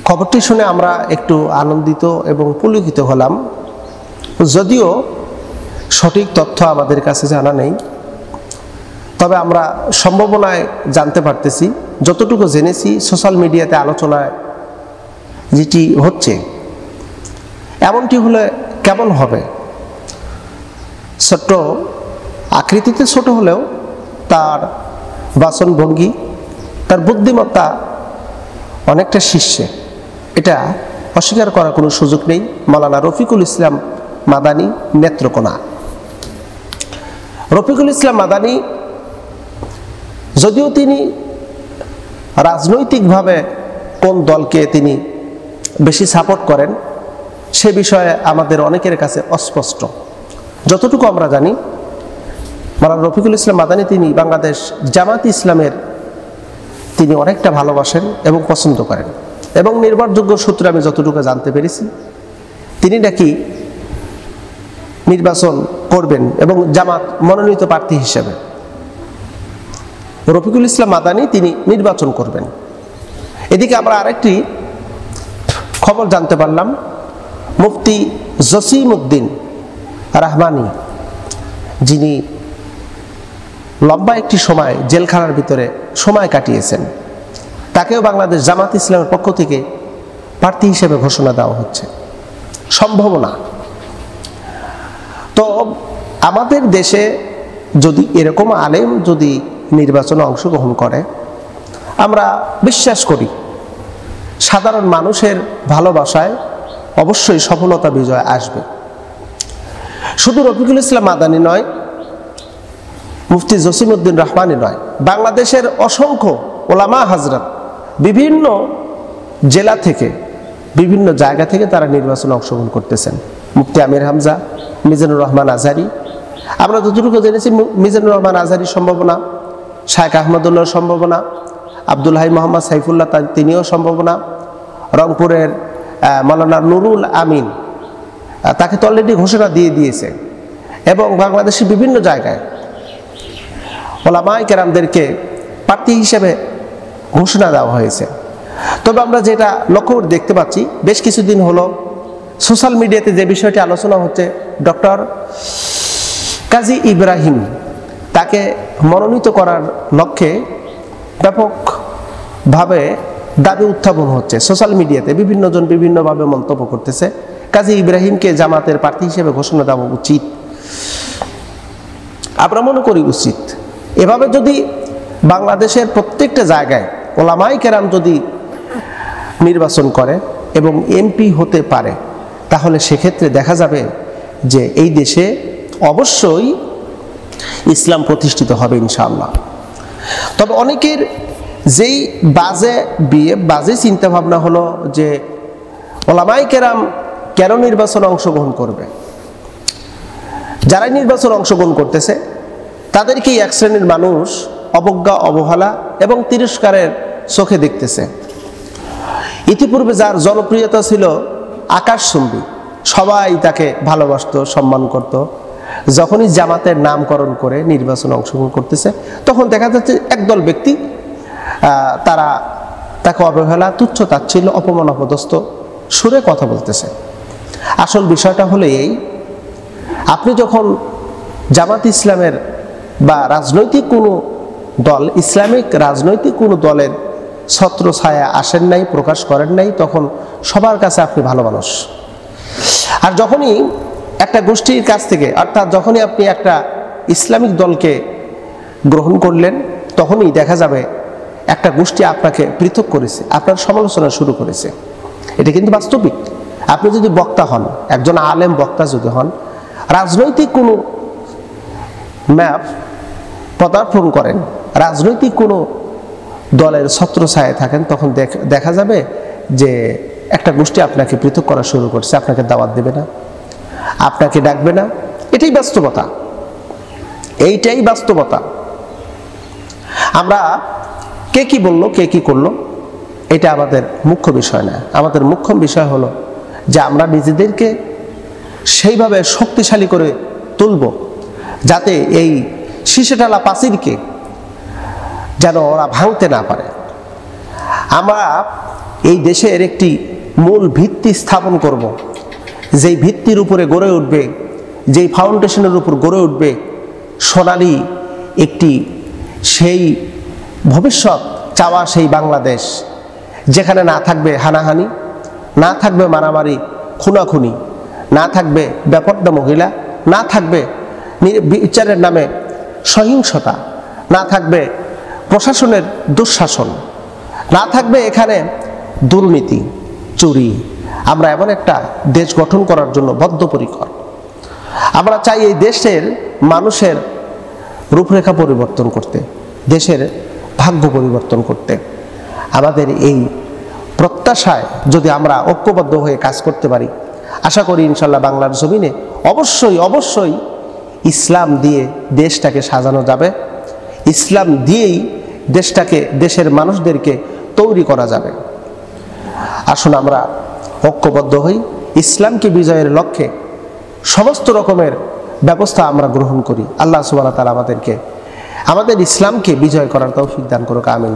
খবরটি শুনে আমরা একটু আনন্দিত এবং পুলকিত হলাম, যদিও সঠিক তথ্য আমাদের কাছে জানা নেই। তবে আমরা সম্ভাবনায় জানতে পারতেছি, যতটুকু জেনেছি সোশ্যাল মিডিয়াতে আলোচনায় যেটি হচ্ছে, এমনটি হলে কেমন হবে। ছোট্ট আকৃতিতে ছোট হলেও তার বাচনভঙ্গি, তার বুদ্ধিমত্তা অনেকটা শীর্ষে, এটা অস্বীকার করার কোনো সুযোগ নেই। মাওলানা রফিকুল ইসলাম মাদানী নেত্রকোনা। রফিকুল ইসলাম মাদানী যদিও তিনি রাজনৈতিকভাবে কোন দলকে তিনি বেশি সাপোর্ট করেন সে বিষয়ে আমাদের অনেকের কাছে অস্পষ্ট। যতটুকু আমরা জানি, মাওলানা রফিকুল ইসলাম মাদানী তিনি বাংলাদেশ জামাত ইসলামের তিনি অনেকটা ভালোবাসেন এবং পছন্দ করেন, এবং নির্ভরযোগ্য সূত্রে আমি যতটুকু জানতে পেরেছি তিনি নাকি নির্বাচন করবেন এবং জামাত মনোনীত প্রার্থী হিসেবে রফিকুল ইসলাম মাদানী তিনি নির্বাচন করবেন। এদিকে আমরা আরেকটি খবর জানতে পারলাম, মুফতি জসিমউদ্দিন রাহমানি, যিনি লম্বা একটি সময় জেলখানার ভিতরে সময় কাটিয়েছেন, তাকেও বাংলাদেশ জামাত ইসলামের পক্ষ থেকে প্রার্থী হিসেবে ঘোষণা দেওয়া হচ্ছে। সম্ভাবনা তো আমাদের দেশে যদি এরকম আলেম যদি নির্বাচনে অংশগ্রহণ করে, আমরা বিশ্বাস করি সাধারণ মানুষের ভালোবাসায় অবশ্যই সফলতা বিজয় আসবে। শুধু রফিকুল ইসলাম মাদানী নয়, মুফতি জসিমউদ্দিন রাহমানি নয়, বাংলাদেশের অসংখ্য ওলামা হাজরাত বিভিন্ন জেলা থেকে বিভিন্ন জায়গা থেকে তারা নির্বাচনে অংশগ্রহণ করতেছেন। মুফতি আমির হামজা, মিজানুর রহমান আজহারি, আমরা যতটুকু জেনেছি মিজানুর রহমান আজহারির সম্ভাবনা, শায়েখ আহমদুল্লাহর সম্ভাবনা, আব্দুল হাই মোহাম্মদ সাইফুল্লাহ তিনিও সম্ভাবনা, রংপুরের মাওলানা নুরুল আমিন তাকে তো অলরেডি ঘোষণা দিয়ে দিয়েছে, এবং বাংলাদেশের বিভিন্ন জায়গায় ওলামায়ে কেরামদেরকে প্রার্থী হিসেবে ঘোষণা দেওয়া হয়েছে। তবে আমরা যেটা লক্ষ্য করে দেখতে পাচ্ছি, বেশ কিছুদিন হলো সোশ্যাল মিডিয়াতে যে বিষয়টি আলোচনা হচ্ছে, ডক্টর কাজী ইব্রাহিম তাকে মনোনীত করার লক্ষ্যে ব্যাপকভাবে দাবি উত্থাপন হচ্ছে। সোশ্যাল মিডিয়াতে বিভিন্ন জন বিভিন্নভাবে মন্তব্য করতেছে, কাজী ইব্রাহিমকে জামাতের প্রার্থী হিসেবে ঘোষণা দেওয়া উচিত। আমরা মনে করি উচিত। এভাবে যদি বাংলাদেশের প্রত্যেকটা জায়গায় ওলামায়ে কেরাম যদি নির্বাচন করে এবং এমপি হতে পারে, তাহলে সেক্ষেত্রে দেখা যাবে যে এই দেশে অবশ্যই ইসলাম প্রতিষ্ঠিত হবে ইনশাআল্লাহ। তবে অনেকের যেই বাজে চিন্তা ভাবনা হলো যে ওলামায়ে কেরাম কেন নির্বাচনে অংশগ্রহণ করবে। যারা নির্বাচনে অংশগ্রহণ করতেছে তাদেরকেই এক শ্রেণীর মানুষ অবজ্ঞা, অবহেলা এবং তিরস্কারের চোখে দেখতেছে। ইতিপূর্বে যার জনপ্রিয়তা ছিল আকাশচুম্বী, সবাই তাকে ভালোবাসত, সম্মান করত, যখনই জামাতের নামকরণ করে নির্বাচনে অংশগ্রহণ করতেছে তখন দেখা যাচ্ছে একদল ব্যক্তি তারা তাকে অবহেলা, তুচ্ছ তাচ্ছিল্য, অপমান, অপদস্থ সুরে কথা বলতেছে। আসল বিষয়টা হলো এই, আপনি যখন জামাত ইসলামের বা রাজনৈতিক কোনো দল, ইসলামিক রাজনৈতিক কোনো দলের ছত্র ছায়া আসেন নাই, প্রকাশ করেন নাই, তখন সবার কাছে আপনি ভালো মানুষ। আর যখনই একটা গোষ্ঠীর কাছ থেকে, অর্থাৎ যখনই আপনি একটা ইসলামিক দলকে গ্রহণ করলেন, তখনই দেখা যাবে একটা গোষ্ঠী আপনাকে পৃথক করেছে, আপনার সমালোচনা শুরু করেছে। এটা কিন্তু বাস্তবিক। আপনি যদি বক্তা হন, একজন আলেম বক্তা যদি হন, রাজনৈতিক কোনো ম্যাপ পদার্পণ করেন, রাজনৈতিক কোনো দলের ছত্রছায়ায় থাকেন, তখন দেখা যাবে যে একটা গোষ্ঠী আপনাকে পৃথক করা শুরু করছে, আপনাকে দাওয়াত দেবে না, আপনাকে ডাকবে না। এটাই বাস্তবতা, এইটাই বাস্তবতা। আমরা কে কি বললো, কে কি করলো, এটা আমাদের মুখ্য বিষয় না। আমাদের মুখ্য বিষয় হলো যে আমরা নিজেদেরকে সেইভাবে শক্তিশালী করে তুলব যাতে এই শীষেটালা প্রাচীরকে যেন ওরা ভাঙতে না পারে। আমরা এই দেশের একটি মূল ভিত্তি স্থাপন করব, যেই ভিত্তির উপরে গড়ে উঠবে, যেই ফাউন্ডেশনের উপর গড়ে উঠবে সোনালী একটি সেই ভবিষ্যৎ চাওয়া সেই বাংলাদেশ, যেখানে না থাকবে হানাহানি, না থাকবে মারামারি খুনাখুনি, না থাকবে বেপর্দা মহিলা, না থাকবে বিচারের নামে সহিংসতা, না থাকবে প্রশাসনের দুঃশাসন, না থাকবে এখানে দুর্নীতি চুরি। আমরা এমন একটা দেশ গঠন করার জন্য বদ্ধপরিকর। আমরা চাই এই দেশের মানুষের রূপরেখা পরিবর্তন করতে, দেশের ভাগ্য পরিবর্তন করতে। আমাদের এই প্রত্যাশায় যদি আমরা ঐক্যবদ্ধ হয়ে কাজ করতে পারি, আশা করি ইনশাল্লাহ বাংলার জমিনে অবশ্যই অবশ্যই ইসলাম দিয়ে দেশটাকে সাজানো যাবে, ইসলাম দিয়েই দেশটাকে, দেশের মানুষদেরকে তৈরি করা যাবে। আসুন আমরা ঐক্যবদ্ধ হই, ইসলামকে বিজয়ের লক্ষ্যে সমস্ত রকমের ব্যবস্থা আমরা গ্রহণ করি। আল্লাহ সুবহানাহু ওয়া তাআলা আমাদেরকে আমাদের ইসলামকে বিজয় করার তৌফিক দান করুক। আমিন।